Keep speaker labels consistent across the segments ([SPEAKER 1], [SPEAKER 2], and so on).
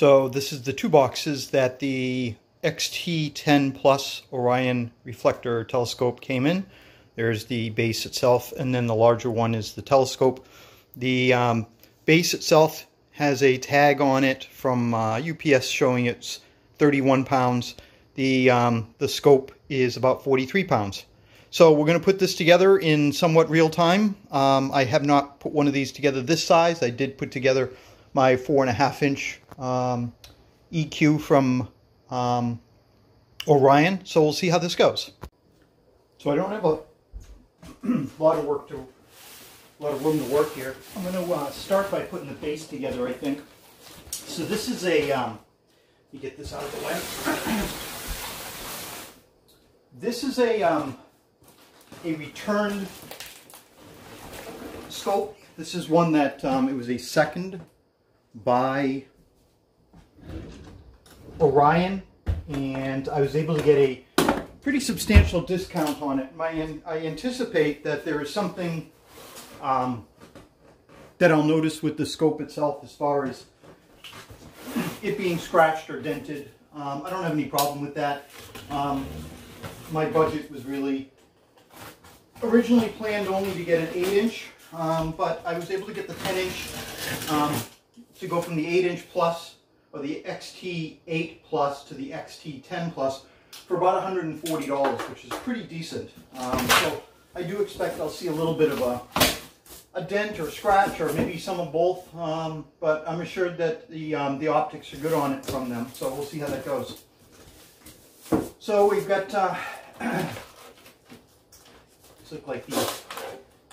[SPEAKER 1] So this is the two boxes that the XT10 Plus Orion reflector telescope came in. There's the base itself, and then the larger one is the telescope. The base itself has a tag on it from UPS showing it's 31 pounds. The scope is about 43 pounds. So we're going to put this together in somewhat real time. I have not put one of these together this size. I did put together my 4.5-inch EQ from Orion. So we'll see how this goes. So I don't have a lot of room to work here. I'm going to start by putting the base together, I think. So this is a, let me get this out of the way. This is a returned scope. This is one that it was a second by Orion, and I was able to get a pretty substantial discount on it. I anticipate that there is something that I'll notice with the scope itself as far as it being scratched or dented. I don't have any problem with that. My budget was really originally planned only to get an 8-inch, but I was able to get the 10-inch to go from the 8-inch Plus, or the XT8 Plus, to the XT10 Plus for about $140, which is pretty decent. So I do expect I'll see a little bit of a dent or scratch, or maybe some of both, but I'm assured that the optics are good on it from them, so we'll see how that goes. So we've got look like these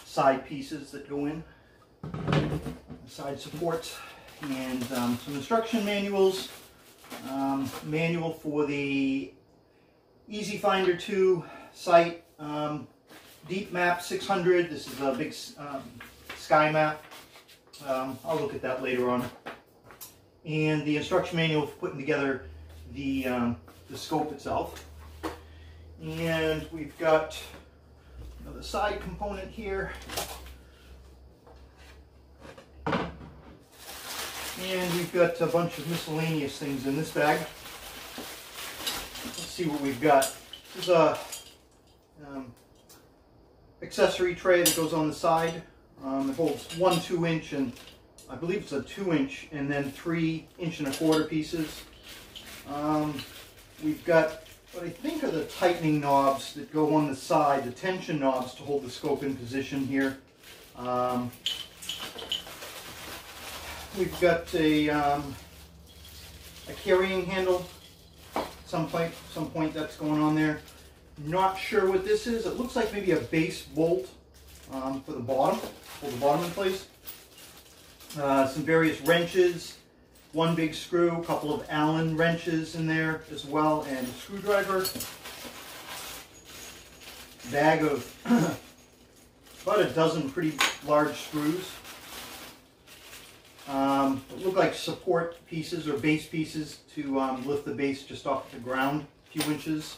[SPEAKER 1] side pieces that go in, side supports, and some instruction manuals. Manual for the Easy Finder 2 site, Deep Map 600. This is a big sky map. I'll look at that later on. And the instruction manual for putting together the scope itself. And we've got another side component here. And we've got a bunch of miscellaneous things in this bag. Let's see what we've got. This is a accessory tray that goes on the side. It holds one 2-inch, and I believe it's a 2-inch, and then 3 1.25-inch pieces. We've got what I think are the tightening knobs that go on the side, the tension knobs to hold the scope in position here. We've got a carrying handle. Some point that's going on there. Not sure what this is. It looks like maybe a base bolt for the bottom, hold the bottom in place. Some various wrenches, one big screw, a couple of Allen wrenches in there as well, and a screwdriver. Bag of about a dozen pretty large screws. It look like support pieces or base pieces to lift the base just off the ground a few inches.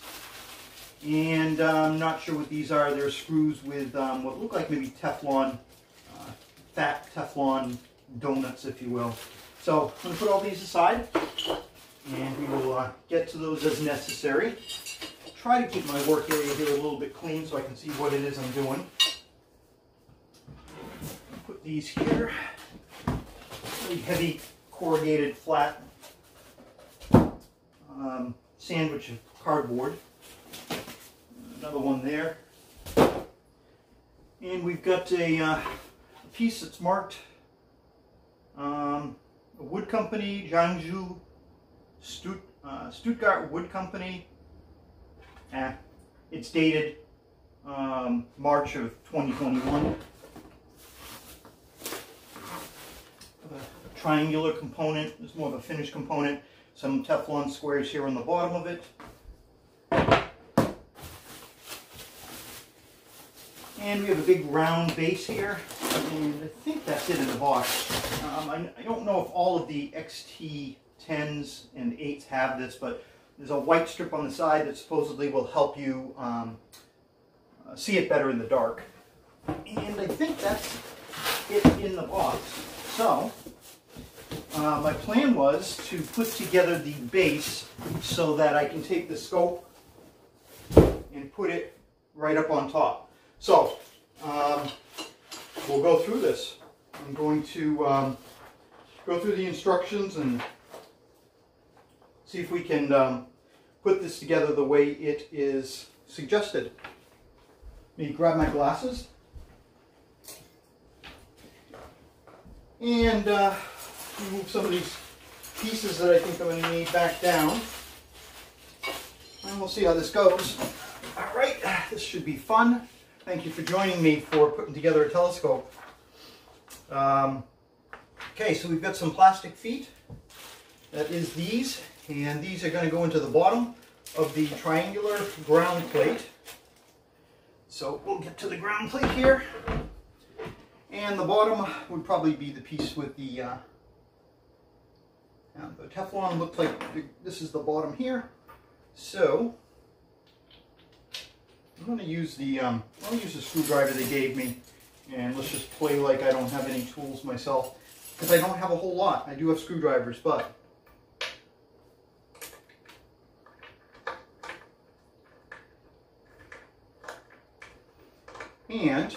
[SPEAKER 1] And I'm not sure what these are. They're screws with what look like maybe Teflon, fat Teflon donuts, if you will. So I'm going to put all these aside, and we will get to those as necessary. Try to keep my work area here a little bit clean so I can see what it is I'm doing. Put these here. Really heavy corrugated flat sandwich of cardboard. Another one there. And we've got a piece that's marked a wood company, Jiangsu Stuttgart Wood Company. It's dated March of 2021. A triangular component. It's more of a finished component. Some Teflon squares here on the bottom of it. And we have a big round base here, and I think that's it in the box. I don't know if all of the XT10s and 8s have this, but there's a white strip on the side that supposedly will help you see it better in the dark. And I think that's it in the box. So My plan was to put together the base so that I can take the scope and put it right up on top. So we'll go through this. I'm going to go through the instructions and see if we can put this together the way it is suggested. Let me grab my glasses and move some of these pieces that I think I'm going to need back down, and we'll see how this goes. All right, this should be fun. Thank you for joining me for putting together a telescope. Okay, so we've got some plastic feet. That is these, and these are going to go into the bottom of the triangular ground plate. So we'll get to the ground plate here, and the bottom would probably be the piece with the Teflon. Looked like this is the bottom here. So I'm going to use the I'll use the screwdriver they gave me, and let's just play like I don't have any tools myself, because I don't have a whole lot. I do have screwdrivers, but and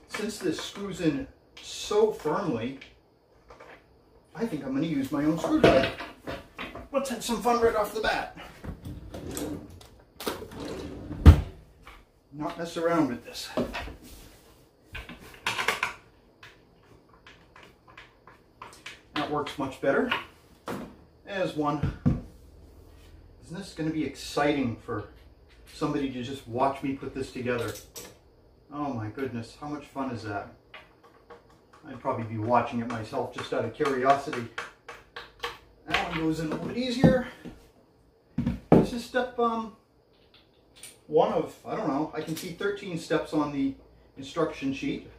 [SPEAKER 1] since this screws in so firmly, I think I'm going to use my own screwdriver. Let's have some fun right off the bat. Not mess around with this. That works much better. There's one. Isn't this going to be exciting for somebody to just watch me put this together? Oh my goodness, how much fun is that? I'd probably be watching it myself just out of curiosity. That one goes in a little bit easier. This is step one of, I don't know, I can see 13 steps on the instruction sheet.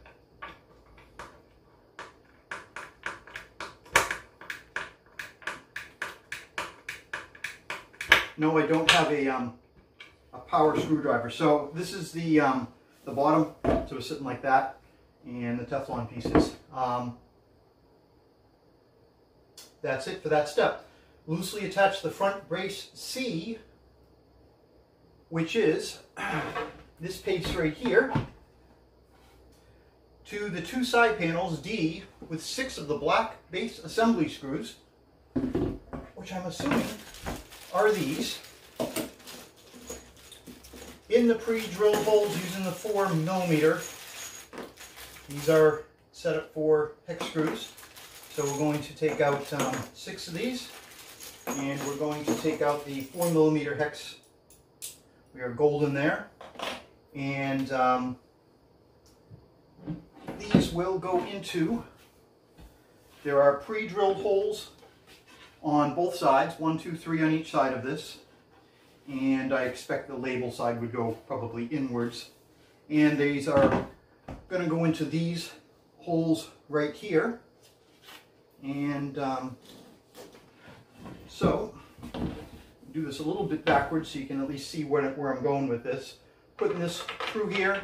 [SPEAKER 1] No, I don't have a power screwdriver. So this is the bottom, so it's sitting like that, and the Teflon pieces. That's it for that step. Loosely attach the front brace C, which is this piece right here, to the two side panels D with 6 of the black base assembly screws, which I'm assuming are these, in the pre-drilled holes using the 4mm. These are set up for hex screws. So we're going to take out 6 of these, and we're going to take out the 4mm hex. We are golden there, and these will go into, there are pre-drilled holes on both sides, 1, 2, 3 on each side of this, and I expect the label side would go probably inwards, and these are going to go into these holes right here. And so do this a little bit backwards so you can at least see where I'm going with this. Putting this through here,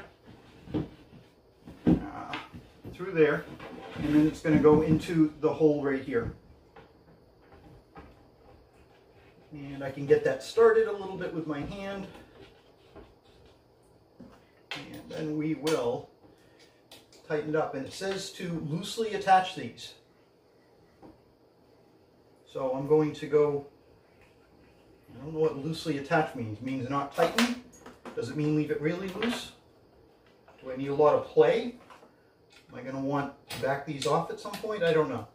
[SPEAKER 1] through there, and then it's going to go into the hole right here. And I can get that started a little bit with my hand, and then we will tighten it up. And it says to loosely attach these. So I'm going to go, I don't know what loosely attach means. It means not tighten? Does it mean leave it really loose? Do I need a lot of play? Am I going to want to back these off at some point? I don't know.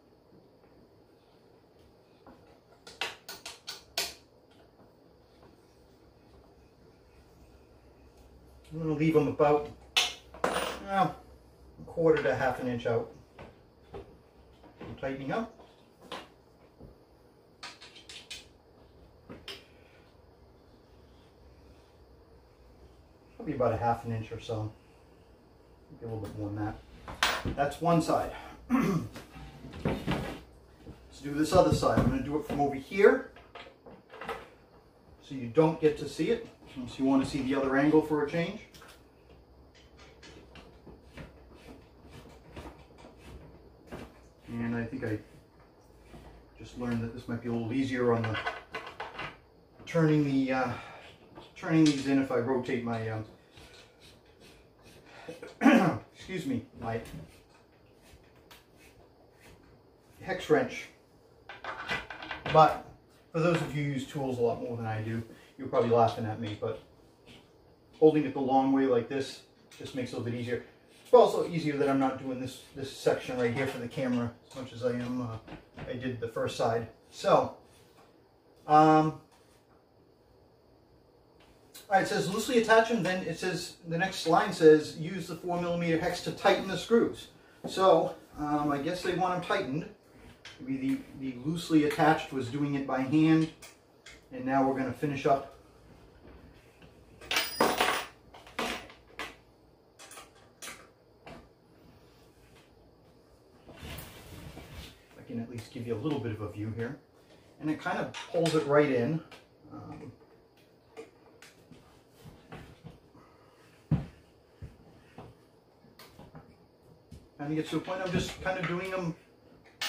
[SPEAKER 1] I'm going to leave them about a quarter to half an inch out. I'm tightening up. Probably about a half an inch or so. Maybe a little bit more than that. That's one side. Let's do this other side. I'm going to do it from over here, so you don't get to see it, unless you want to see the other angle for a change. And I think I just learned that this might be a little easier on the turning these in if I rotate my excuse me, my hex wrench. But for those of you who use tools a lot more than I do, you're probably laughing at me, but holding it the long way like this just makes it a little bit easier. It's also easier that I'm not doing this section right here for the camera as much as I am I did the first side. So all right, it says loosely attach them, then it says, the next line says, use the 4mm hex to tighten the screws. So, I guess they want them tightened. Maybe the loosely attached was doing it by hand, and now we're going to finish up. I can at least give you a little bit of a view here. And it kind of pulls it right in. And you get to a point, I'm just kind of doing them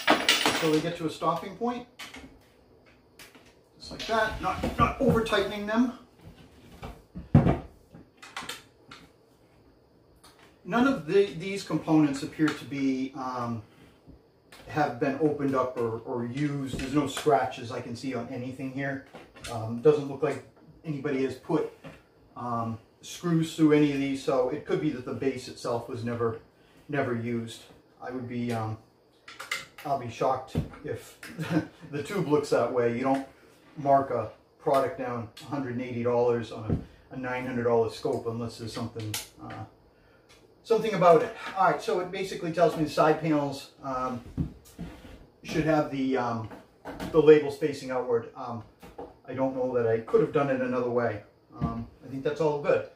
[SPEAKER 1] until they get to a stopping point. Just like that, not over tightening them. None of these components appear to be, have been opened up or used. There's no scratches I can see on anything here. Doesn't look like anybody has put screws through any of these, so it could be that the base itself was never used. I would be, I'll be shocked if the tube looks that way. You don't mark a product down $180 on a $900 scope unless there's something about it. All right, so it basically tells me the side panels should have the labels facing outward. I don't know that I could have done it another way. I think that's all good.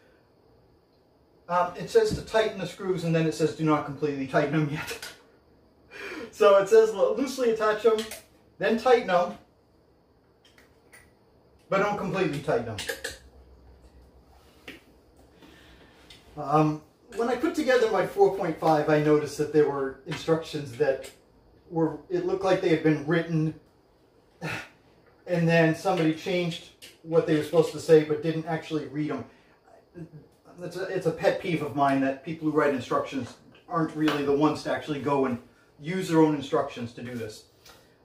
[SPEAKER 1] It says to tighten the screws, and then it says do not completely tighten them yet. So it says loosely attach them, then tighten them, but don't completely tighten them. When I put together my 4.5, I noticed that there were instructions that were, it looked like they had been written, and then somebody changed what they were supposed to say, but didn't actually read them. It's a pet peeve of mine that people who write instructions aren't really the ones to actually go and use their own instructions to do this.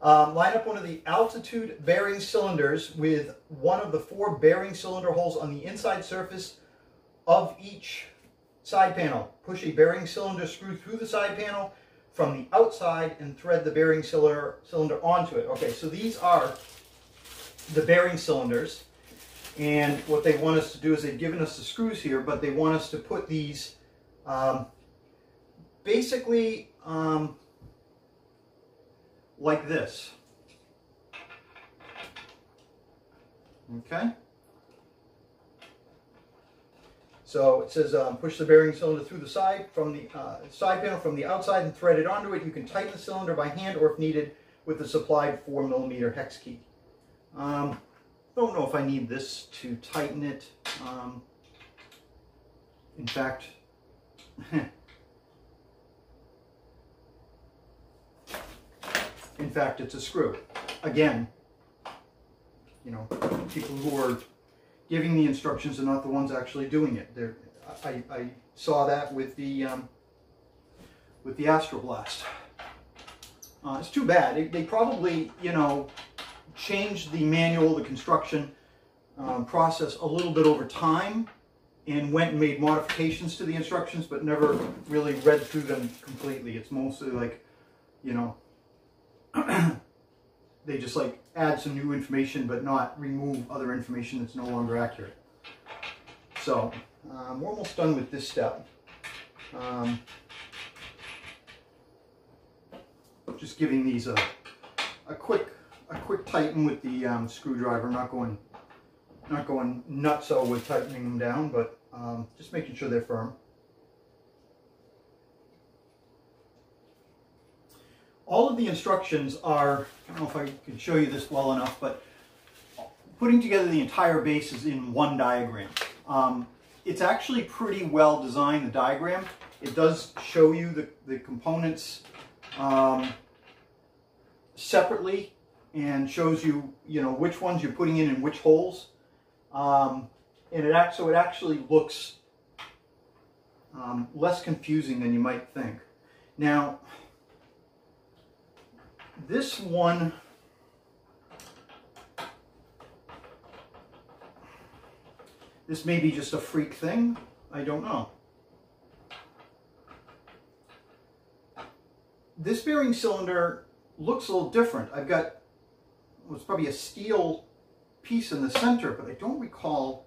[SPEAKER 1] Line up one of the altitude bearing cylinders with one of the 4 bearing cylinder holes on the inside surface of each side panel. Push a bearing cylinder screw through the side panel from the outside and thread the bearing cylinder onto it. Okay, so these are the bearing cylinders. And what they want us to do is they've given us the screws here, but they want us to put these basically like this. Okay. So it says push the bearing cylinder through the side from the side panel from the outside and thread it onto it. You can tighten the cylinder by hand or if needed with the supplied 4mm hex key. Don't know if I need this to tighten it. In fact, it's a screw. Again, you know, people who are giving the instructions are not the ones actually doing it. I saw that with the Astroblast. It's too bad. They probably, you know, changed the manual, the construction process a little bit over time and went and made modifications to the instructions, but never really read through them completely. It's mostly like, you know, they just like add some new information but not remove other information that's no longer accurate. So we're almost done with this step. Just giving these a quick tighten with the screwdriver. Not going nutso with tightening them down, but just making sure they're firm. All of the instructions are, I don't know if I can show you this well enough, but putting together the entire base is in one diagram. It's actually pretty well designed, the diagram. It does show you the components separately and shows you, you know, which ones you're putting in which holes. And it actually looks less confusing than you might think. Now, this one, this may be just a freak thing. I don't know. This bearing cylinder looks a little different. I've got, well, it's probably a steel piece in the center, but I don't recall.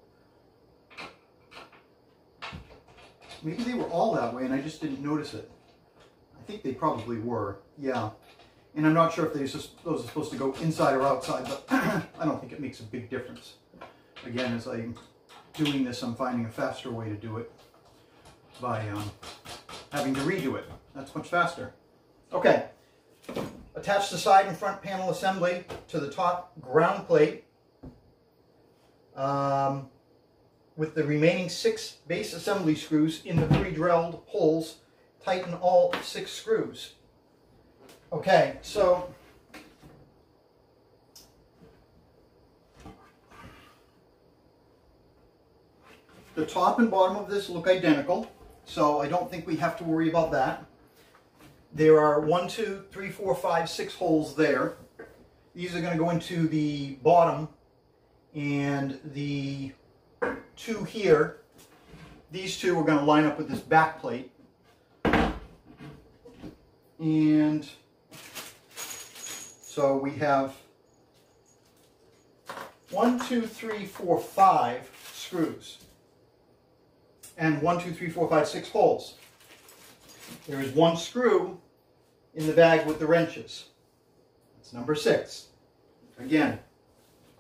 [SPEAKER 1] Maybe they were all that way and I just didn't notice it. I think they probably were, yeah. And I'm not sure if those are supposed to go inside or outside, but I don't think it makes a big difference. Again, as I'm doing this, I'm finding a faster way to do it by having to redo it. That's much faster. Okay, attach the side and front panel assembly to the top ground plate with the remaining 6 base assembly screws in the pre-drilled holes. Tighten all 6 screws. Okay, so the top and bottom of this look identical, so I don't think we have to worry about that. There are 1, 2, 3, 4, 5, 6 holes there. These are going to go into the bottom, and the 2 here, these 2 are going to line up with this back plate. And so we have 1, 2, 3, 4, 5 screws, and 1, 2, 3, 4, 5, 6 holes. There is 1 screw in the bag with the wrenches. That's number 6. Again,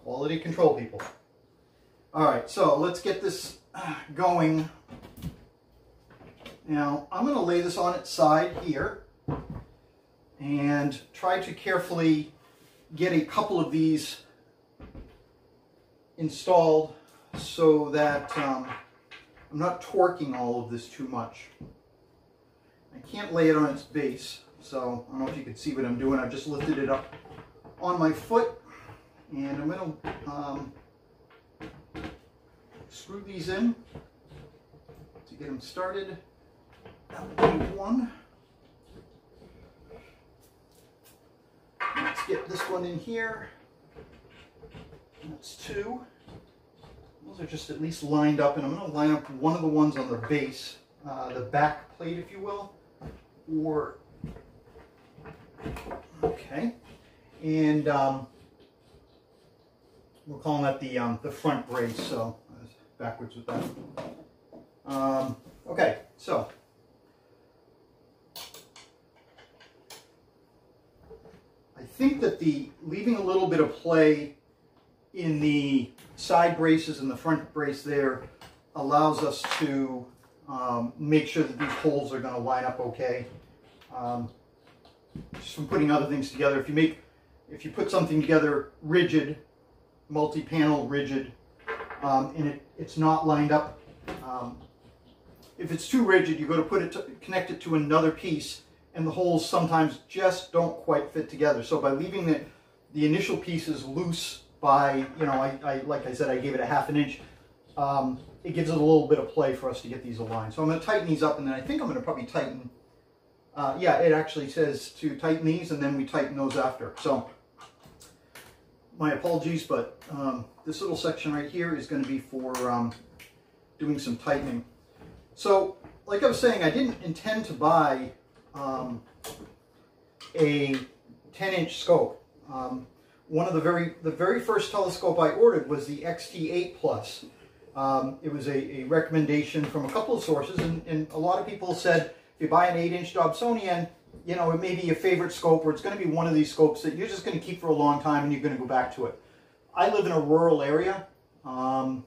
[SPEAKER 1] quality control, people. All right, so let's get this going. Now, I'm going to lay this on its side here and try to carefully get a couple of these installed so that I'm not torquing all of this too much. I can't lay it on its base, so I don't know if you can see what I'm doing. I've just lifted it up on my foot, and I'm going to screw these in to get them started. That will be 1. Let's get this one in here. That's 2. Those are just at least lined up, and I'm going to line up one of the ones on the base, the back plate, if you will. Or, okay, and we're calling that the front brace, so I was backwards with that. Okay, so I think that leaving a little bit of play in the side braces and the front brace there allows us to make sure that these holes are going to line up okay. Just from putting other things together, if you put something together rigid, multi-panel rigid, and it's not lined up, if it's too rigid, you go to connect it to another piece, and the holes sometimes just don't quite fit together. So by leaving the initial pieces loose by, you know, like I said, I gave it a ½ inch. It gives it a little bit of play for us to get these aligned. So I'm going to tighten these up, and then I think I'm going to probably tighten, yeah, it actually says to tighten these, and then we tighten those after. So my apologies, but this little section right here is going to be for doing some tightening. So like I was saying, I didn't intend to buy a 10-inch scope. One of the very first telescope I ordered was the XT10 Plus. It was a recommendation from a couple of sources, and a lot of people said if you buy an 8-inch Dobsonian, you know, it may be your favorite scope, or it's going to be one of these scopes that you're just going to keep for a long time and you're going to go back to it. I live in a rural area. I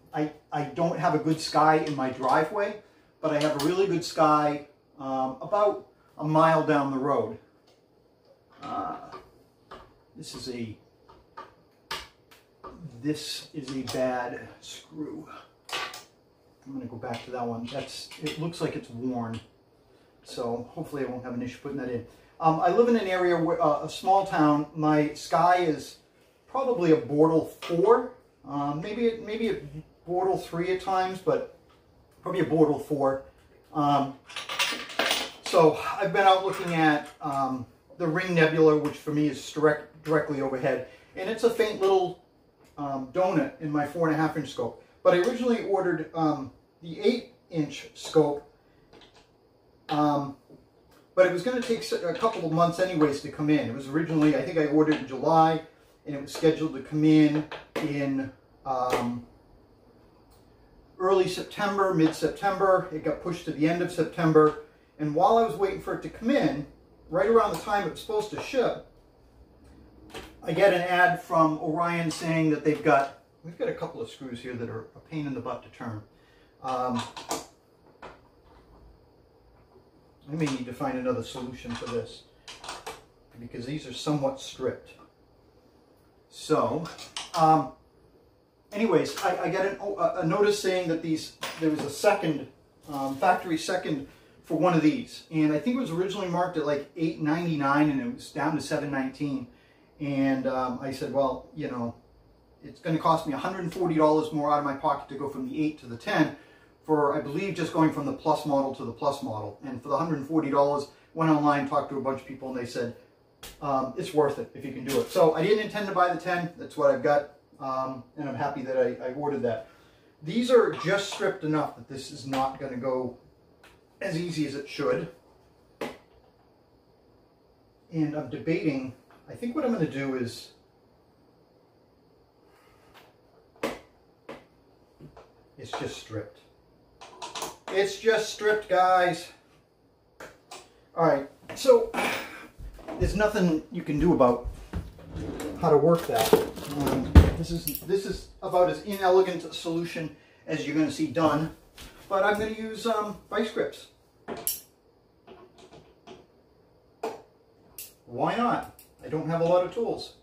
[SPEAKER 1] don't have a good sky in my driveway, but I have a really good sky about a mile down the road. This is a bad screw. I'm going to go back to that one. It looks like it's worn, so hopefully I won't have an issue putting that in. I live in an area where a small town. My sky is probably a Bortle 4, maybe a Bortle 3 at times, but probably a Bortle 4. So I've been out looking at the Ring Nebula, which for me is directly overhead, and it's a faint little donut in my 4.5-inch scope. But I originally ordered the 8-inch scope, but it was going to take a couple of months anyways to come in. It was originally, I think I ordered in July, and it was scheduled to come in early September, mid-September. It got pushed to the end of September, and while I was waiting for it to come in, right around the time it was supposed to ship, I get an ad from Orion saying that we've got a couple of screws here that are a pain in the butt to turn. I may need to find another solution for this because these are somewhat stripped. So, anyways, I got a notice saying that there was a second, factory second for one of these, and I think it was originally marked at like $8.99 and it was down to $7.19. And I said, well, you know, it's going to cost me $140 more out of my pocket to go from the 8 to the 10 for, I believe, just going from the Plus model to the Plus model. And for the $140, went online, talked to a bunch of people, and they said, it's worth it if you can do it. So I didn't intend to buy the 10. That's what I've got, and I'm happy that I ordered that. These are just stripped enough that this is not going to go as easy as it should. And I'm debating, I think what I'm going to do is, it's just stripped. It's just stripped, guys. All right, so there's nothing you can do about how to work that. This is about as inelegant a solution as you're going to see done, but I'm going to use vice grips. Why not? I don't have a lot of tools.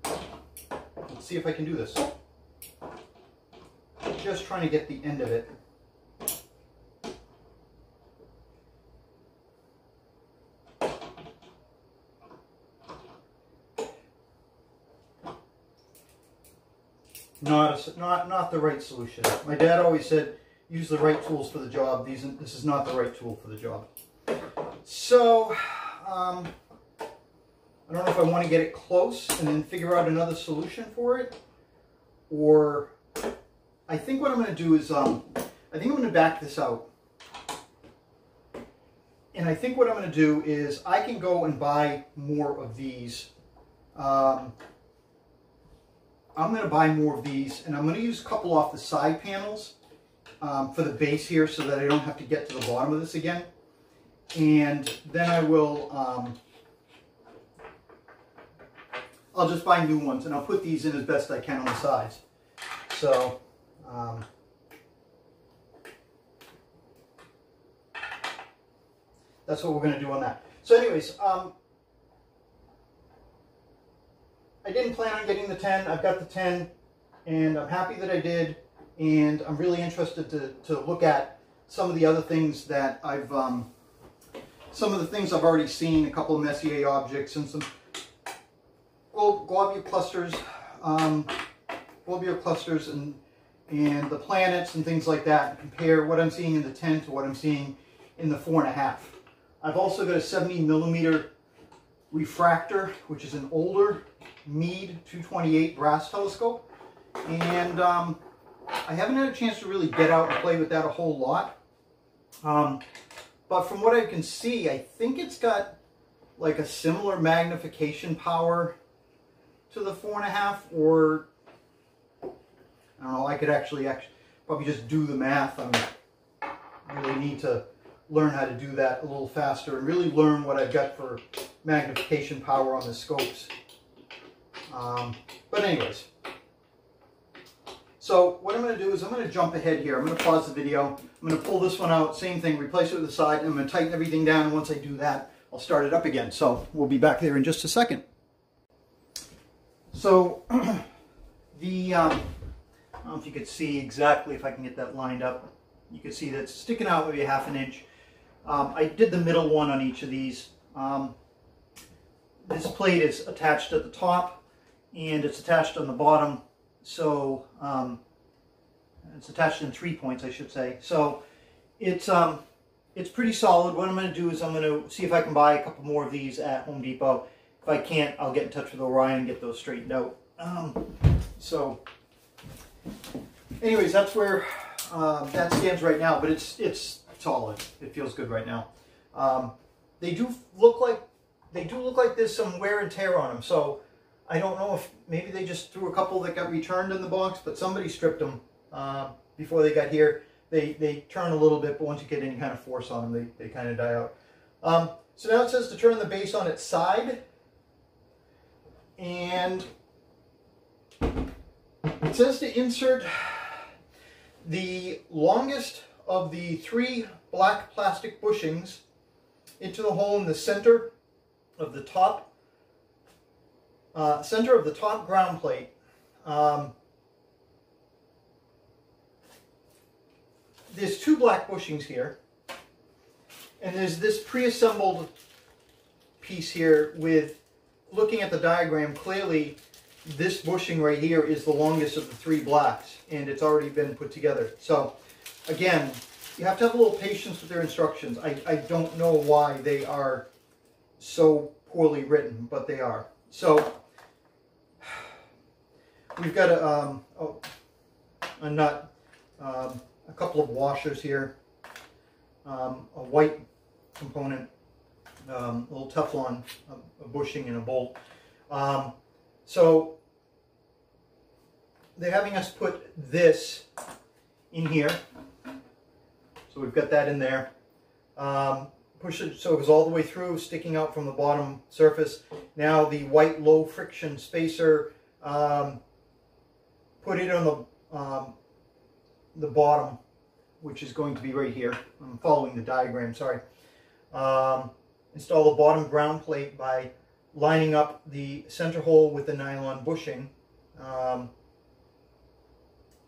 [SPEAKER 1] Let's see if I can do this. Just trying to get the end of it. Not the right solution. My dad always said, use the right tools for the job. This is not the right tool for the job. So, I don't know if I want to get it close and then figure out another solution for it, or I think what I'm going to do is, I think I'm going to back this out. And I think what I'm going to do is I can go and buy more of these. I'm going to buy more of these, and I'm going to use a couple off the side panels for the base here so that I don't have to get to the bottom of this again. And then I will, I'll just buy new ones, and I'll put these in as best I can on the sides. So, that's what we're going to do on that. So anyways, I didn't plan on getting the 10. I've got the 10, and I'm happy that I did, and I'm really interested to look at some of the other things that I've, some of the things I've already seen, a couple of Messier objects, and some globular clusters, and the planets and things like that, and compare what I'm seeing in the 10 to what I'm seeing in the 4.5. I've also got a 70mm refractor, which is an older Meade 228 brass telescope, and I haven't had a chance to really get out and play with that a whole lot, but from what I can see, I think it's got like a similar magnification power to the 4.5, or I don't know, I could actually probably just do the math. I really need to learn how to do that a little faster and really learn what I've got for magnification power on the scopes. But anyways, so what I'm going to do is I'm going to jump ahead here. I'm going to pause the video. I'm going to pull this one out, same thing, replace it with the side, and I'm going to tighten everything down, and once I do that, I'll start it up again. So we'll be back there in just a second. So I don't know if you could see exactly, if I can get that lined up. You can see that it's sticking out maybe 1/2 inch. I did the middle one on each of these. This plate is attached at the top, and it's attached on the bottom. So it's attached in 3 points, I should say. So it's pretty solid. What I'm going to do is I'm going to see if I can buy a couple more of these at Home Depot. If I can't, I'll get in touch with Orion and get those straightened out. So anyways, that's where that stands right now, but it's solid. It feels good right now. They do look like there's some wear and tear on them. So I don't know if maybe they just threw a couple that got returned in the box, but somebody stripped them before they got here. They turn a little bit, but once you get any kind of force on them, they kind of die out. So now it says to turn the base on its side, and it says to insert the longest of the 3 black plastic bushings into the hole in the center of the top ground plate. There's 2 black bushings here, and there's this pre-assembled piece here with, looking at the diagram, clearly this bushing right here is the longest of the 3 blacks, and it's already been put together. So again, you have to have a little patience with their instructions. I don't know why they are so poorly written, but they are. So we've got a nut, a couple of washers here, a white component, a little Teflon, a bushing, and a bolt. So they're having us put this in here. So we've got that in there. Push it so it goes all the way through, sticking out from the bottom surface. Now the white low friction spacer, put it on the bottom, which is going to be right here. I'm following the diagram, sorry. Install the bottom ground plate by lining up the center hole with the nylon bushing.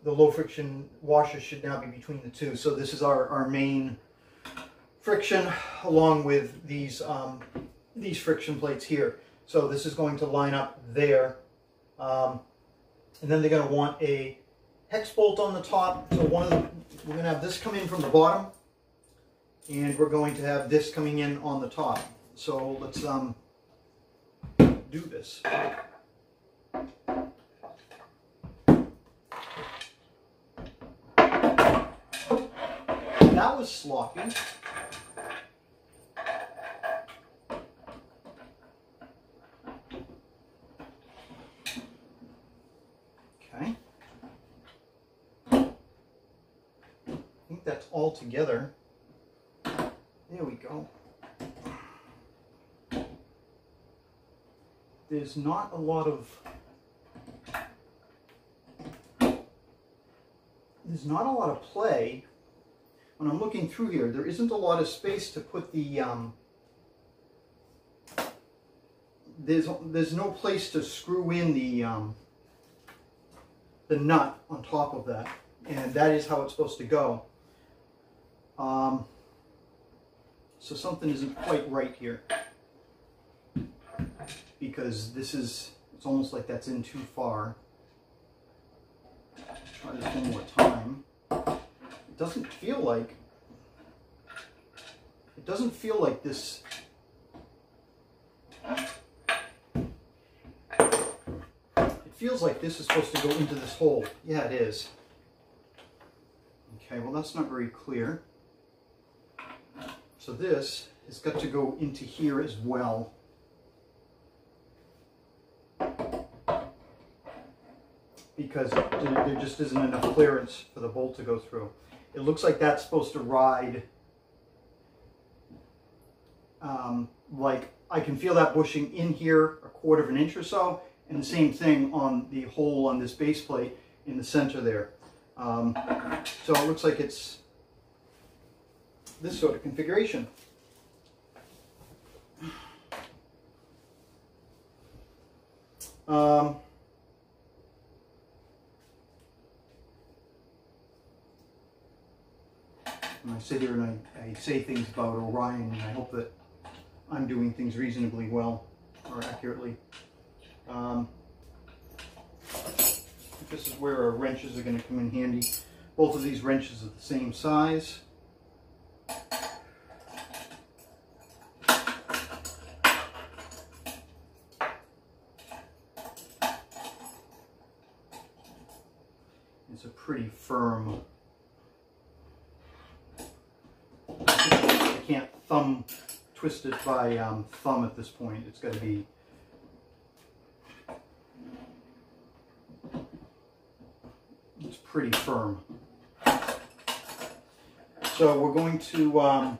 [SPEAKER 1] The low friction washer should now be between the 2. So this is our main friction, along with these friction plates here. So this is going to line up there. And then they're going to want a hex bolt on the top. So we're going to have this come in from the bottom, and we're going to have this coming in on the top. So let's do this. That was sloppy. Okay. I think that's all together. There we go. There's not a lot of play. When I'm looking through here, there isn't a lot of space to put the there's no place to screw in the nut on top of that, and that is how it's supposed to go. So something isn't quite right here, because it's almost like that's in too far. Try this one more time. It doesn't feel like this. It feels like this is supposed to go into this hole. Yeah, it is. Okay, well that's not very clear. So this has got to go into here as well. Because there just isn't enough clearance for the bolt to go through. It looks like that's supposed to ride, like I can feel that bushing in here 1/4 of an inch or so, and the same thing on the hole on this base plate in the center there. So it looks like it's this sort of configuration. And I sit here and I say things about Orion, and I hope that I'm doing things reasonably well or accurately. This is where our wrenches are going to come in handy. Both of these wrenches are the same size. It's a pretty firm. I can't thumb twist it by thumb at this point. It's got to be. It's pretty firm. So we're going to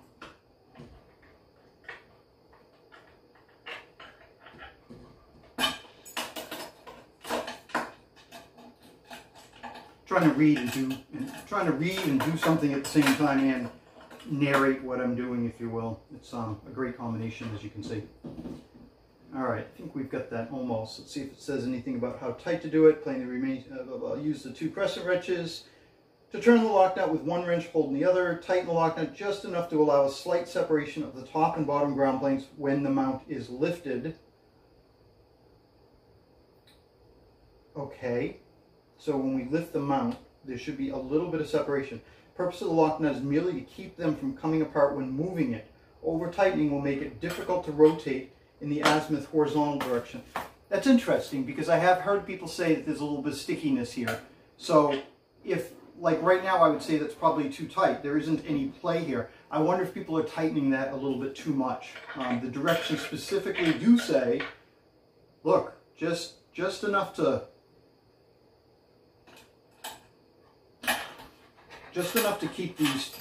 [SPEAKER 1] trying to read and do something at the same time and narrate what I'm doing, if you will. It's a great combination, as you can see. All right, I think we've got that almost. Let's see if it says anything about how tight to do it. I'll use the 2 crescent wrenches to turn the lock nut with one wrench holding the other. Tighten the lock nut just enough to allow a slight separation of the top and bottom ground planes when the mount is lifted. Okay, so when we lift the mount, there should be a little bit of separation. The purpose of the lock nut is merely to keep them from coming apart when moving it. Over tightening will make it difficult to rotate in the azimuth horizontal direction. That's interesting because I have heard people say that there's a little bit of stickiness here. So if, like right now, I would say that's probably too tight. There isn't any play here. I wonder if people are tightening that a little bit too much. The directions specifically do say, look, just enough to keep these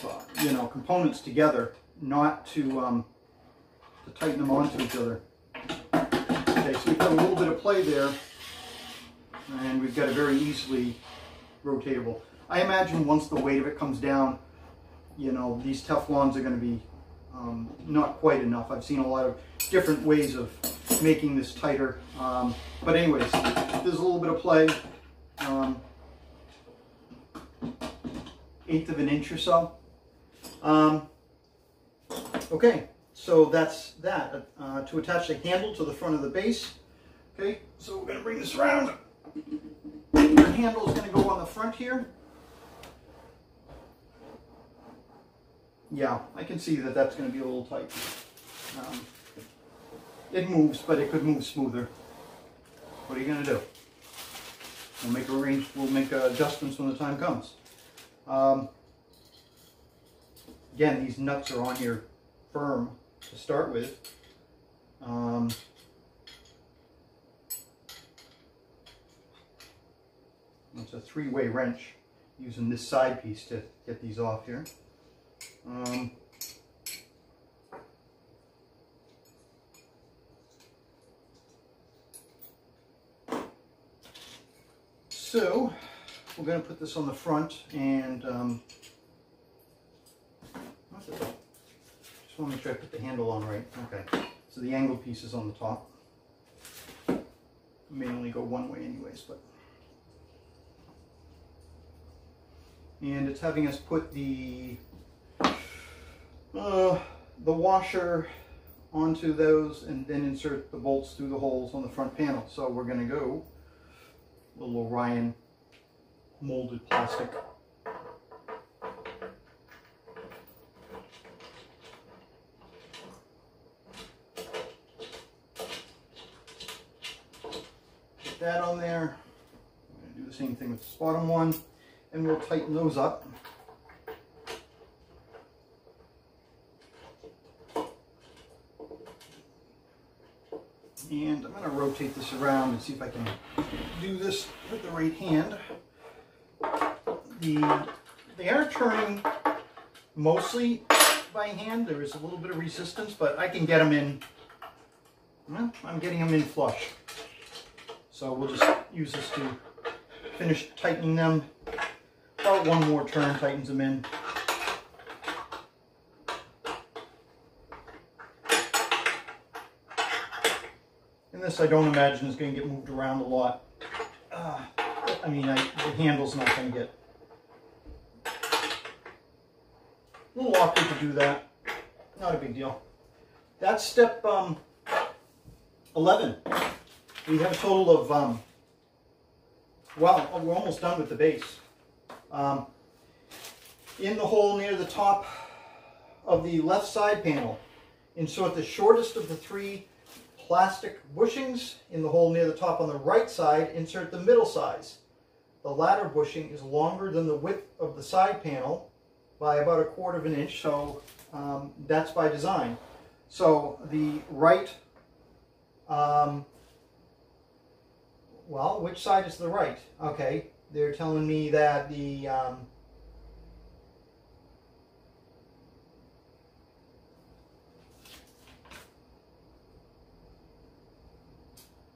[SPEAKER 1] components together, not to tighten them onto each other. Okay, so we've got a little bit of play there, and we've got it very easily rotatable. I imagine once the weight of it comes down, these Teflons are going to be not quite enough. I've seen a lot of different ways of making this tighter. But anyways, there's a little bit of play. 1/8 of an inch or so. Okay, so that's that. To attach the handle to the front of the base. Okay, so we're going to bring this around. The handle is going to go on the front here. Yeah, I can see that that's going to be a little tight. It moves, but it could move smoother. What are you going to do? We'll make adjustments when the time comes. Again, these nuts are on here firm to start with. It's a 3-way wrench using this side piece to get these off here. So we're going to put this on the front and just want to make sure I put the handle on right. Okay, so the angle piece is on the top. It may only go one way anyways, but. And it's having us put the washer onto those and then insert the bolts through the holes on the front panel. So we're going to go a little Orion molded plastic. Put that on there. I'm going to do the same thing with this bottom one, and we'll tighten those up. And I'm going to rotate this around and see if I can do this with the right hand. They are turning mostly by hand. There is a little bit of resistance, but I can get them in. Well, I'm getting them in flush. So we'll just use this to finish tightening them. About one more turn tightens them in. And this I don't imagine is going to get moved around a lot. I mean, the handle's not going to get a little awkward to do that. Not a big deal. That's step 11. We have a total of well, we're almost done with the base. In the hole near the top of the left side panel, insert the shortest of the 3 plastic bushings. In the hole near the top on the right side, insert the middle size. The latter bushing is longer than the width of the side panel by about 1/4 of an inch, so that's by design. So the right, well, which side is the right? Okay, they're telling me that the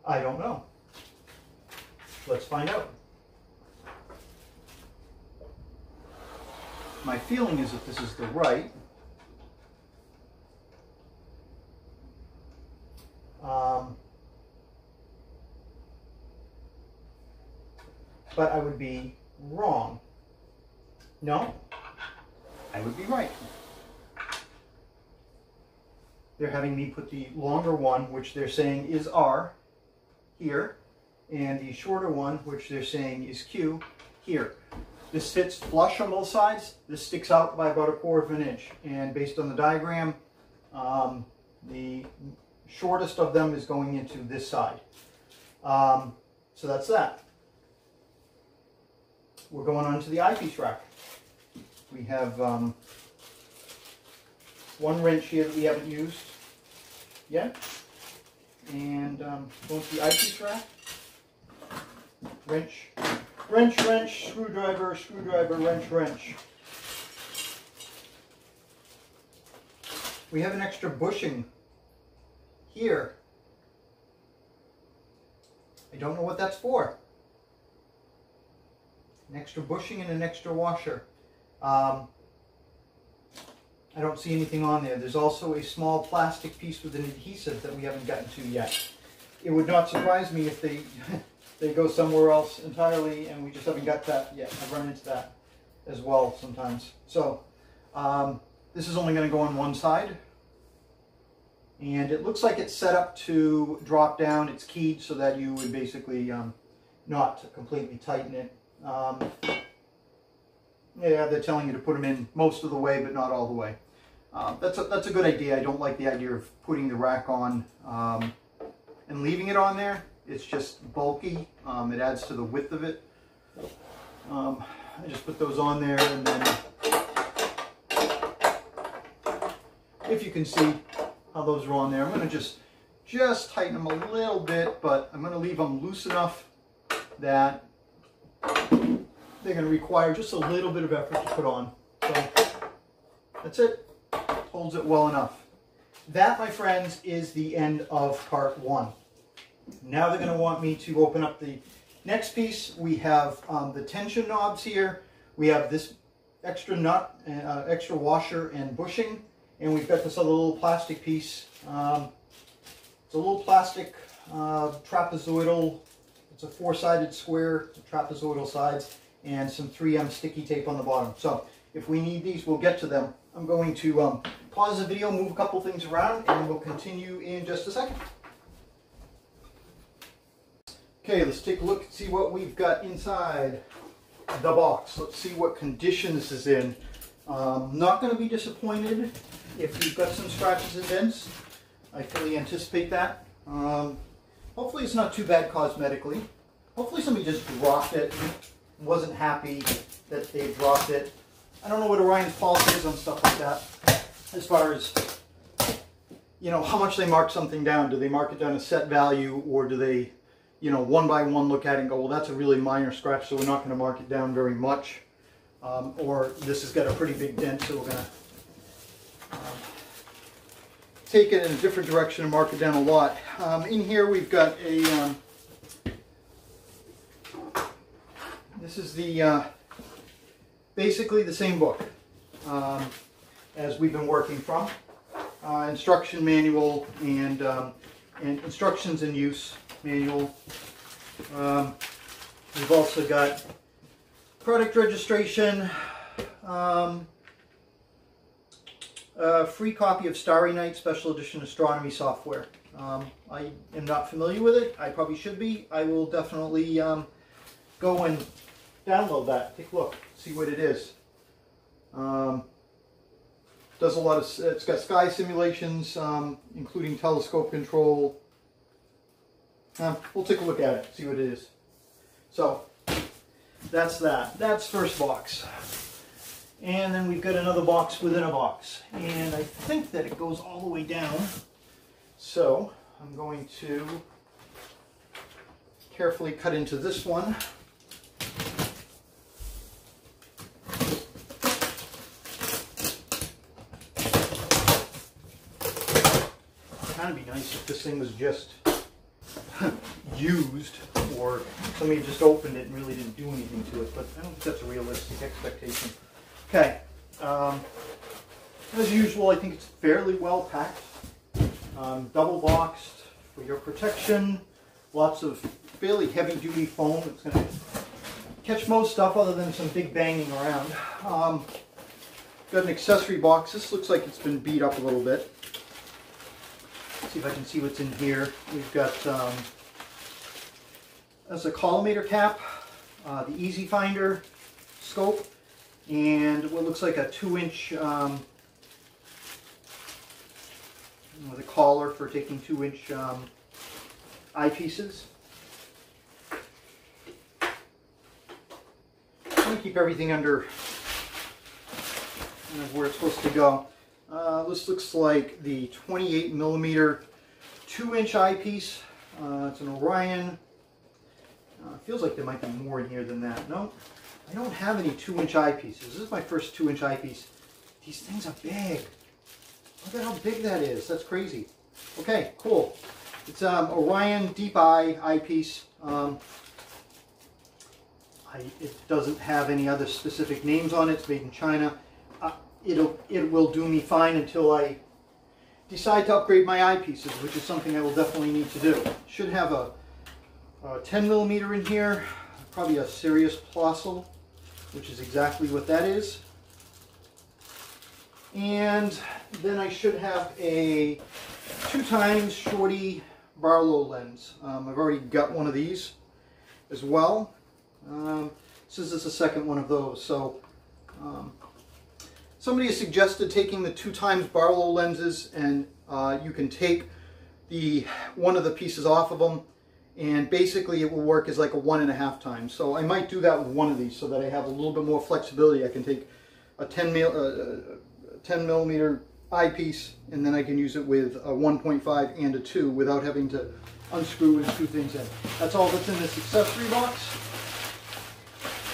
[SPEAKER 1] I don't know. Let's find out. My feeling is that this is the right. But I would be wrong. No, I would be right. They're having me put the longer one, which they're saying is R, here, and the shorter one, which they're saying is Q, here. This fits flush on both sides. This sticks out by about 1/4 of an inch. And based on the diagram, the shortest of them is going into this side. So that's that. We're going on to the eyepiece rack. We have one wrench here that we haven't used yet. And going to the eyepiece rack. Wrench, wrench, wrench, screwdriver, screwdriver, wrench, wrench. We have an extra bushing here. I don't know what that's for. An extra bushing and an extra washer. I don't see anything on there. There's also a small plastic piece with an adhesive that we haven't gotten to yet. It would not surprise me if they they go somewhere else entirely and we just haven't got that yet. I've run into that as well sometimes. So this is only going to go on one side. And it looks like it's set up to drop down. It's keyed so that you would basically not completely tighten it. Yeah, they're telling you to put them in most of the way, but not all the way. That's a good idea. I don't like the idea of putting the rack on and leaving it on there. It's just bulky. It adds to the width of it. I just put those on there, and then if you can see how those are on there, I'm going to just tighten them a little bit, but I'm going to leave them loose enough that they're going to require just a little bit of effort to put on. So that's it. Holds it well enough. That, my friends, is the end of part 1. Now they're going to want me to open up the next piece. We have the tension knobs here. We have this extra nut, extra washer and bushing. And we've got this other little plastic piece. It's a little plastic trapezoidal. It's a 4-sided square, trapezoidal sides, and some 3M sticky tape on the bottom. So if we need these, we'll get to them. I'm going to pause the video, move a couple things around, and we'll continue in just a second. Okay, let's take a look and see what we've got inside the box. Let's see what condition this is in. Not going to be disappointed if you've got some scratches and dents. I fully anticipate that. Hopefully it's not too bad cosmetically. Hopefully somebody just dropped it, wasn't happy that they dropped it. I don't know what Orion's policy is on stuff like that, as far as, you know, how much they mark something down. Do they mark it down a set value, or do they, you know, one by one look at it and go, well, that's a really minor scratch, so we're not going to mark it down very much. Or this has got a pretty big dent, so we're going to take it in a different direction and mark it down a lot. In here we've got a, this is the, basically the same book as we've been working from. Instruction manual and instructions in use manual. We've also got product registration, a free copy of Starry Night Special Edition Astronomy software. I am not familiar with it. I probably should be. I will definitely go and download that. Take a look, see what it is. Does a lot of, it's got sky simulations, including telescope control. We'll take a look at it, see what it is. So, that's that. That's first box. And then we've got another box within a box. And I think that it goes all the way down. So, I'm going to carefully cut into this one. It'd be nice if this thing was just used, or somebody just opened it and really didn't do anything to it, but I don't think that's a realistic expectation. Okay, as usual, I think it's fairly well packed, double boxed for your protection, lots of fairly heavy duty foam that's going to catch most stuff other than some big banging around. Got an accessory box. This looks like it's been beat up a little bit. See if I can see what's in here. We've got that's a collimator cap, the Easy Finder scope, and what looks like a 2-inch with a collar for taking 2-inch eyepieces. I'm going to keep everything under where it's supposed to go. This looks like the 28mm 2-inch eyepiece. It's an Orion. Feels like there might be more in here than that. No, I don't have any 2-inch eyepieces. This is my first 2-inch eyepiece. These things are big. Look at how big that is. That's crazy. Okay, cool. It's Orion Deep Eye eyepiece. It doesn't have any other specific names on it. It's made in China. It will do me fine until I decide to upgrade my eyepieces, which is something I will definitely need to do. Should have a 10mm in here, probably a Sirius Plossel, which is exactly what that is. And then I should have a 2x Shorty Barlow lens. I've already got one of these as well. This is the second one of those. So somebody has suggested taking the 2x Barlow lenses, and you can take one of the pieces off of them, and basically it will work as like a 1.5 times. So I might do that with one of these so that I have a little bit more flexibility. I can take a 10mm eyepiece, and then I can use it with a 1.5 and a 2 without having to unscrew and screw things in. That's all that's in this accessory box.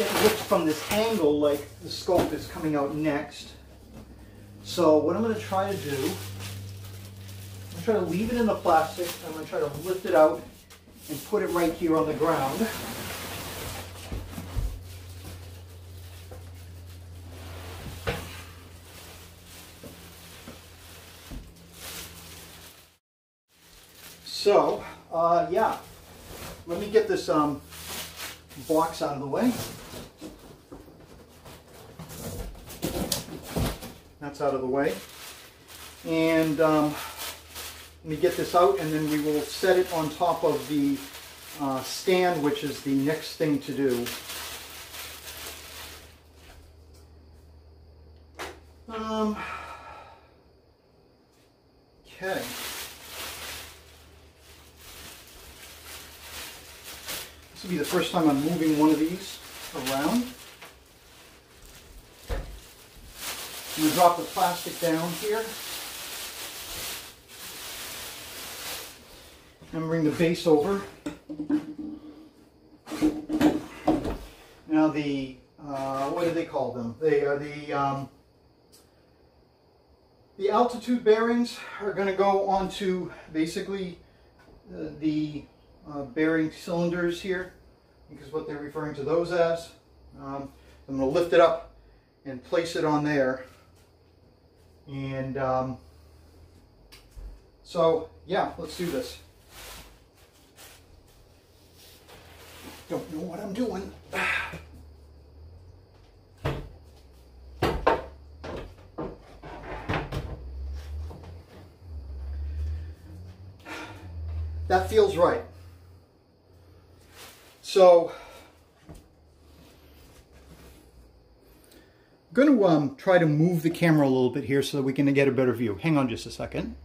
[SPEAKER 1] It looks from this angle like the scope is coming out next. So what I'm going to try to do, I'm going to try to leave it in the plastic. I'm going to try to lift it out and put it right here on the ground. So, yeah, let me get this box out of the way. That's out of the way. And let me get this out, and then we will set it on top of the stand, which is the next thing to do. Okay. This will be the first time I'm moving one of these around. I'm going to drop the plastic down here. And bring the base over. Now what do they call them? They are the altitude bearings are going to go onto basically the bearing cylinders here, because what they're referring to those as. I'm going to lift it up and place it on there. And so yeah, let's do this. Don't know what I'm doing. That feels right. So I'm going to try to move the camera a little bit here so that we can get a better view. Hang on just a second.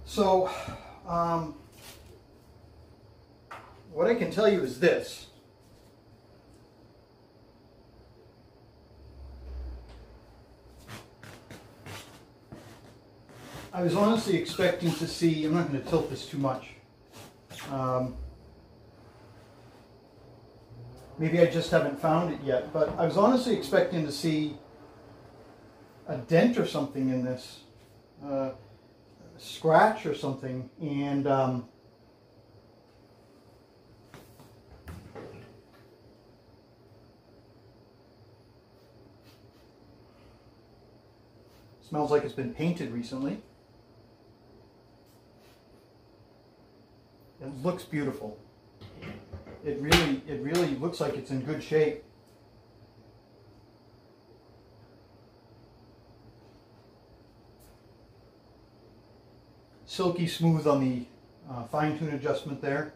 [SPEAKER 1] So, what I can tell you is this. I was honestly expecting to see, I'm not going to tilt this too much. Maybe I just haven't found it yet, but I was honestly expecting to see a dent or something in this, a scratch or something, and smells like it's been painted recently. It looks beautiful. It really looks like it's in good shape. Silky smooth on the fine-tune adjustment there.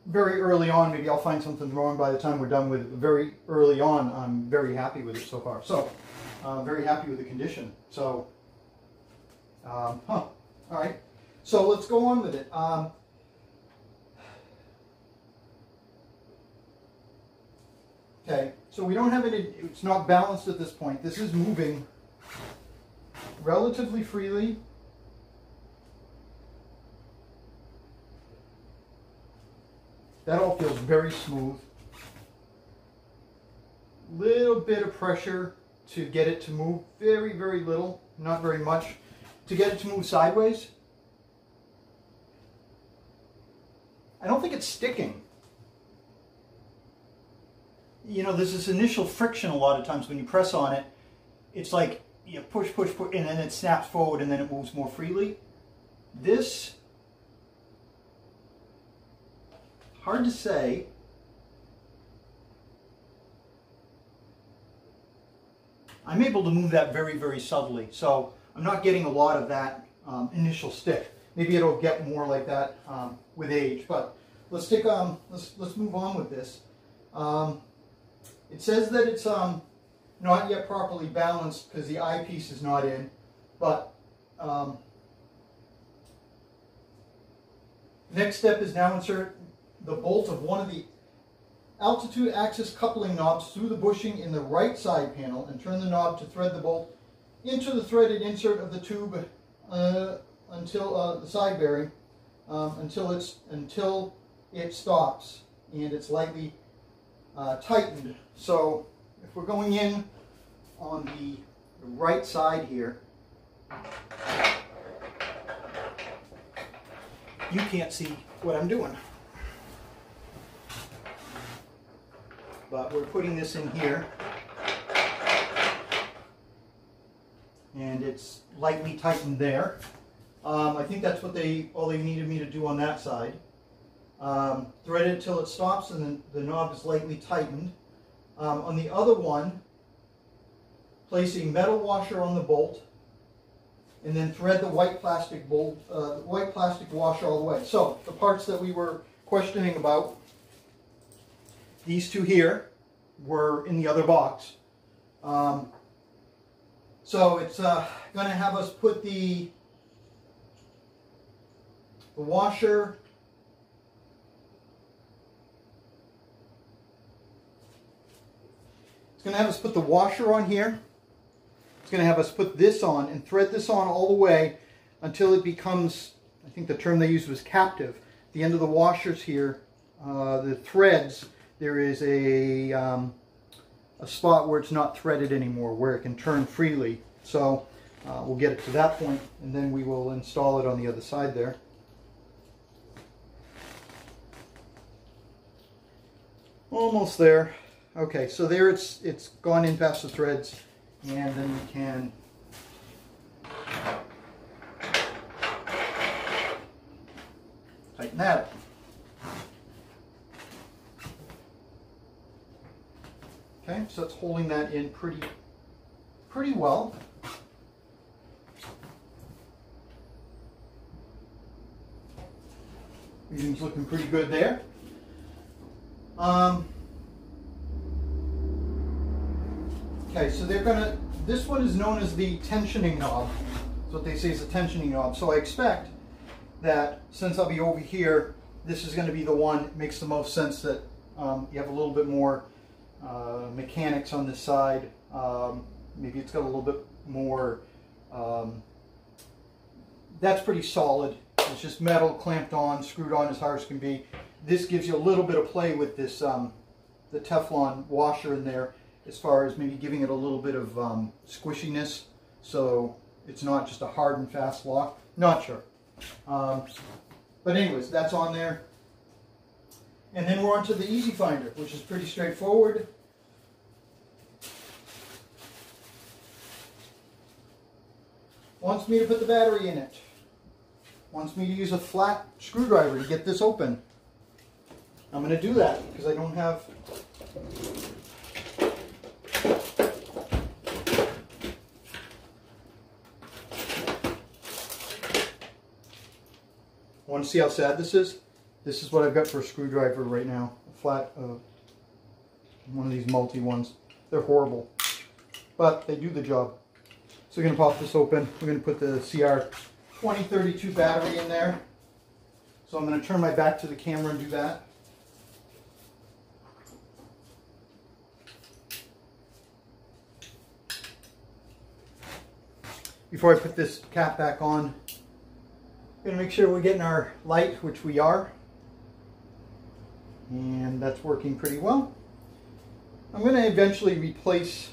[SPEAKER 1] Very early on, maybe I'll find something wrong by the time we're done with it. Very early on, I'm very happy with it so far. So, very happy with the condition. So, all right. So let's go on with it. Okay, so we don't have it, it's not balanced at this point. This is moving relatively freely. That all feels very smooth. Little bit of pressure to get it to move, very, very little, not very much. To get it to move sideways. I don't think it's sticking. You know, there's this initial friction a lot of times when you press on it. It's like you push, push, push, and then it snaps forward and then it moves more freely. This, hard to say. I'm able to move that very, very subtly, so I'm not getting a lot of that initial stick. Maybe it'll get more like that with age, but let's take let's move on with this. It says that it's not yet properly balanced because the eyepiece is not in, but next step is now insert the bolt of one of the altitude axis coupling knobs through the bushing in the right side panel and turn the knob to thread the bolt into the threaded insert of the tube until the side bearing until it stops and it's lightly tightened. So if we're going in on the right side here, you can't see what I'm doing. But we're putting this in here, and it's lightly tightened there. I think that's what all they needed me to do on that side. Thread it till it stops, and then the knob is lightly tightened. On the other one, place a metal washer on the bolt, and then thread the white plastic bolt, white plastic washer all the way. So the parts that we were questioning about. These two here were in the other box. So it's going to have us put the washer it's going to have us put the washer on here. It's going to have us put this on and thread this on all the way until it becomes, I think the term they used was captive. The end of the washers here, the threads, there is a spot where it's not threaded anymore, where it can turn freely. So we'll get it to that point, and then we will install it on the other side there. Almost there. Okay, so there it's gone in past the threads, and then we can tighten that up. Okay, so it's holding that in pretty well. Everything's looking pretty good there. Okay, so this one is known as the tensioning knob. That's what they say is a tensioning knob. So I expect that since I'll be over here, this is going to be the one that makes the most sense, that you have a little bit more mechanics on this side. Maybe it's got a little bit more, that's pretty solid. It's just metal clamped on, screwed on as hard as can be. This gives you a little bit of play with this, the Teflon washer in there, as far as maybe giving it a little bit of squishiness, so it's not just a hard and fast lock. Not sure. But anyways, that's on there. And then we're on to the Easy Finder, which is pretty straightforward. Wants me to put the battery in it. Wants me to use a flat screwdriver to get this open. I'm going to do that because I don't have... Want to see how sad this is? This is what I've got for a screwdriver right now. A flat, one of these multi ones. They're horrible, but they do the job. So we're going to pop this open. We're going to put the CR2032 battery in there. So I'm going to turn my back to the camera and do that. Before I put this cap back on, I'm going to make sure we're getting our light, which we are. And that's working pretty well. I'm going to eventually replace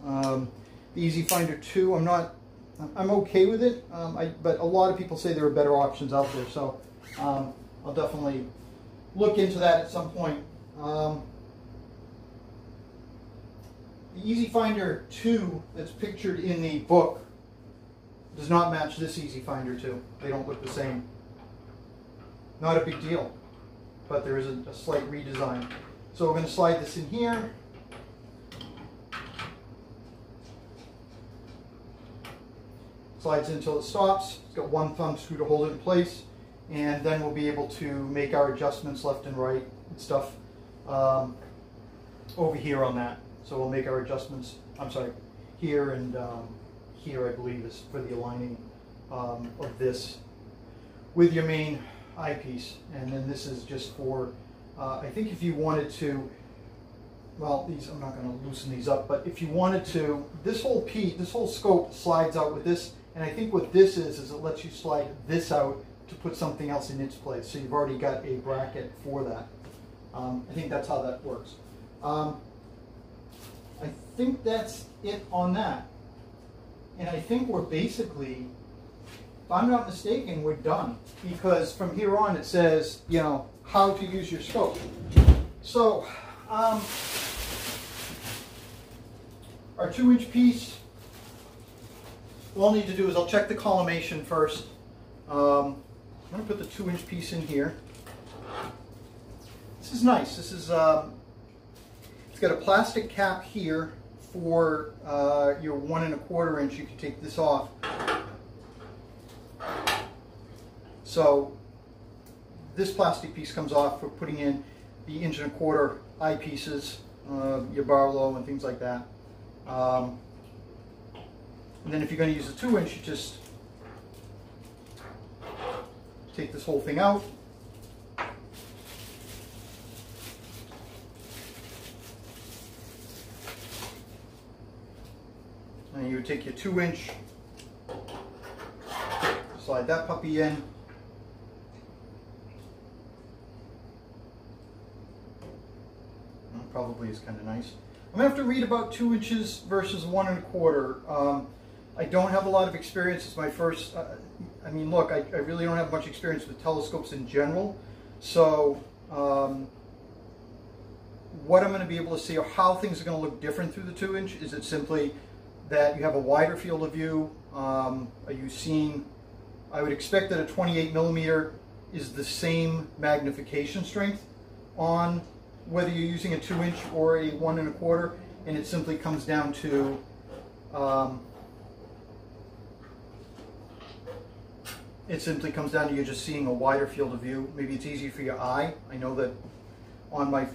[SPEAKER 1] the Easy Finder 2. I'm okay with it, but a lot of people say there are better options out there, so I'll definitely look into that at some point. The Easy Finder 2 that's pictured in the book does not match this Easy Finder 2. They don't look the same. Not a big deal, but there is a slight redesign. So we're going to slide this in here. Slides in until it stops. It's got one thumb screw to hold it in place, and then we'll be able to make our adjustments left and right and stuff over here on that. So we'll make our adjustments, I'm sorry, here and here I believe is for the aligning of this with your main eyepiece, and then this is just for, I think if you wanted to, well, these, I'm not going to loosen these up, but if you wanted to, this whole scope slides out with this, and I think what this is it lets you slide this out to put something else in its place, so you've already got a bracket for that. I think that's how that works. I think that's it on that. And I think we're basically, if I'm not mistaken, we're done. Because from here on it says, you know, how to use your scope. So, our 2-inch piece, what I'll need to do is I'll check the collimation first. I'm going to put the 2-inch piece in here. This is nice. This is, it's got a plastic cap here for your 1 1/4 inch. You can take this off. So this plastic piece comes off for putting in the 1 1/4 inch eyepieces, your Barlow and things like that. And then if you're going to use a 2-inch, you just take this whole thing out. And you would take your 2-inch, slide that puppy in. Probably is kind of nice. I'm going to have to read about 2 inches versus 1 1/4. I don't have a lot of experience. It's my first, I mean, look, I really don't have much experience with telescopes in general. So what I'm going to be able to see, or how things are going to look different through the 2-inch, is it simply that you have a wider field of view? Are you seeing, I would expect that a 28mm is the same magnification strength on whether you're using a 2-inch or a 1 1/4, and it simply comes down to you're just seeing a wider field of view. Maybe it's easy for your eye. I know that on my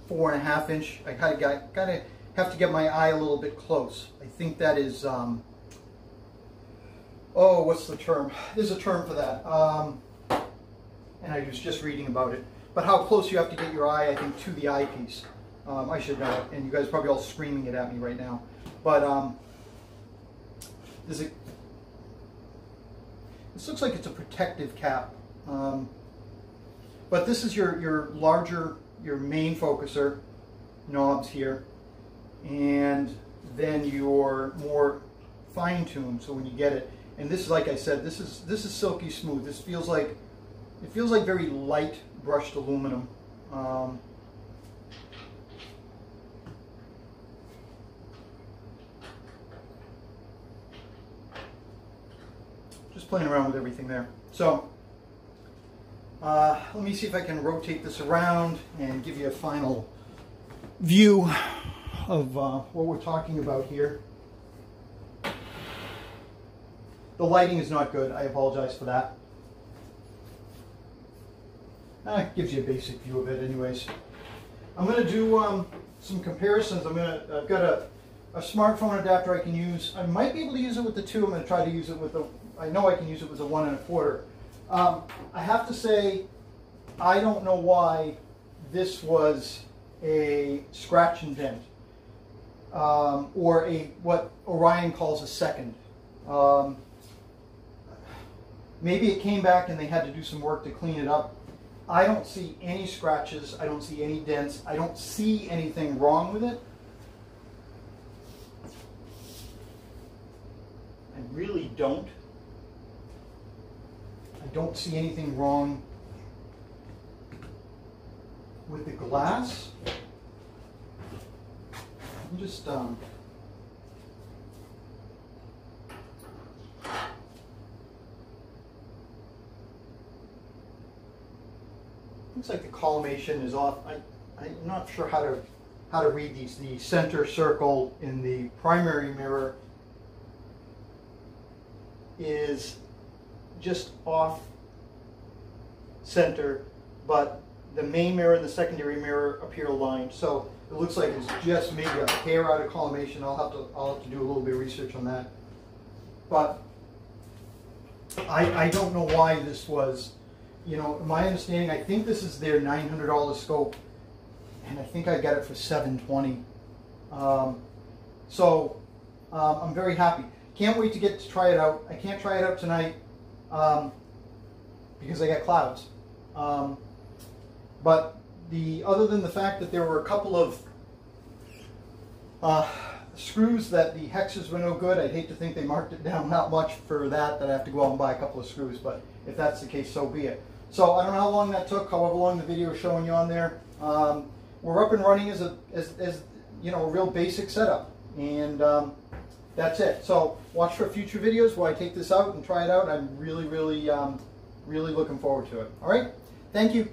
[SPEAKER 1] 4 1/2 inch, I kind of have to get my eye a little bit close. I think that is, oh, what's the term? There's a term for that. And I was just reading about it. But how close you have to get your eye, I think, to the eyepiece. I should know it, and you guys are probably all screaming it at me right now. But this looks like it's a protective cap. But this is your larger, your main focuser knobs here, and then your more fine-tuned. So when you get it, and this is, like I said, this is silky smooth. This feels like, it feels like very light brushed aluminum. Just playing around with everything there. So let me see if I can rotate this around and give you a final view of what we're talking about here. The lighting is not good. I apologize for that. It gives you a basic view of it anyways. I'm going to do some comparisons. I've got a smartphone adapter I can use. I might be able to use it with the 2. I'm going to try to use it with the, I know I can use it with the 1 1/4. I have to say, I don't know why this was a scratch and dent, or what Orion calls a second. Maybe it came back and they had to do some work to clean it up. I don't see any scratches. I don't see any dents. I don't see anything wrong with it. I really don't. I don't see anything wrong with the glass. I'm just looks like the collimation is off. I'm not sure how to read these. The center circle in the primary mirror is just off center, but the main mirror and the secondary mirror appear aligned. So it looks like it's just maybe a hair out of collimation. I'll have to do a little bit of research on that. But I don't know why this was, you know, my understanding, I think this is their $900 scope, and I think I got it for $720. I'm very happy. Can't wait to get to try it out. I can't try it out tonight because I got clouds. But other than the fact that there were a couple of screws that the hexes were no good, I'd hate to think they marked it down that much for that I have to go out and buy a couple of screws, but if that's the case, so be it. So I don't know how long that took, however long the video is showing you on there. We're up and running as you know, a real basic setup, and that's it. So watch for future videos where I take this out and try it out. I'm really looking forward to it. All right, thank you.